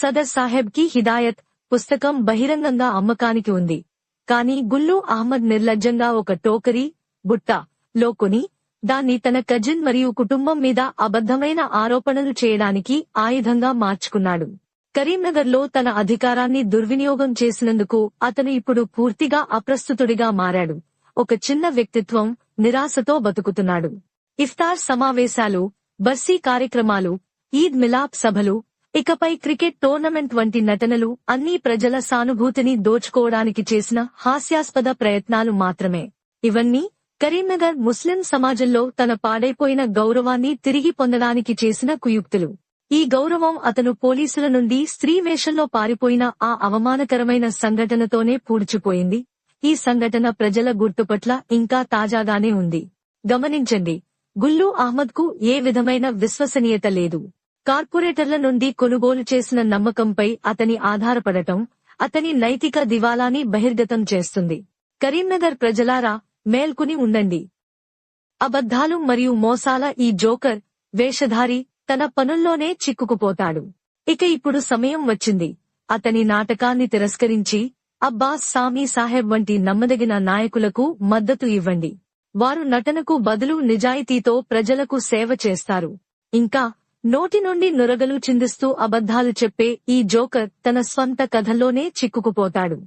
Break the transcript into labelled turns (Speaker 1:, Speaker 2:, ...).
Speaker 1: సదర్ సాహెబ్ కి హిదాయత్ పుస్తకం బహిరంగంగా అమ్మకానికి ఉంది. కానీ గుల్లు అహ్మద్ నిర్లజ్జంగా ఒక టోకరీ బుట్ట లో కొని దాన్ని తన కజిన్ మరియు కుటుంబం మీద అబద్ధమైన ఆరోపణలు చేయడానికి ఆయుధంగా మార్చుకున్నాడు. కరీంనగర్లో తన అధికారాన్ని దుర్వినియోగం చేసినందుకు అతను ఇప్పుడు పూర్తిగా అప్రస్తుతుడిగా మారాడు. ఒక చిన్న వ్యక్తిత్వం, నిరాశతో బతుకుతున్నాడు. ఇఫ్తార్ సమావేశాలు, బర్సీ కార్యక్రమాలు, ఈద్ మిలాప్ సభలు, ఇకపై క్రికెట్ టోర్నమెంట్ వంటి నటనలు అన్నీ ప్రజల సానుభూతిని దోచుకోవడానికి చేసిన హాస్యాస్పద ప్రయత్నాలు మాత్రమే. ఇవన్నీ కరీంనగర్ ముస్లిం సమాజంలో తన పాడైపోయిన గౌరవాన్ని తిరిగి పొందడానికి చేసిన కుయుక్తులు. ఈ గౌరవం అతను పోలీసుల నుండి స్త్రీ వేషంలో పారిపోయిన ఆ అవమానకరమైన సంఘటనతోనే పూడ్చిపోయింది. ఈ సంఘటన ప్రజల గుర్తుపట్ల ఇంకా తాజాగానే ఉంది. గమనించండి, గుల్లు అహ్మద్ కు ఏ విధమైన విశ్వసనీయత లేదు. కార్పొరేటర్ల నుండి కొనుగోలు చేసిన నమ్మకంపై అతని ఆధారపడటం అతని నైతిక దివాలాని బహిర్గతం చేస్తుంది. కరీంనగర్ ప్రజలారా, మేల్కొని ఉండండి. అబద్ధాలు మరియు మోసాల ఈ జోకర్ వేషధారి తన పనుల్లోనే చిక్కుకుపోతాడు. ఇక ఇప్పుడు సమయం వచ్చింది. అతని నాటకాన్ని తిరస్కరించి అబ్బాస్ సామీ సాహెబ్ వంటి నమ్మదగిన నాయకులకు మద్దతు ఇవ్వండి. వారు నటనకు బదులు నిజాయితీతో ప్రజలకు సేవ చేస్తారు. ఇంకా నోటి నుండి నురగలు చిందిస్తూ అబద్ధాలు చెప్పే ఈ జోకర్ తన స్వంత కథల్లోనే చిక్కుకుపోతాడు.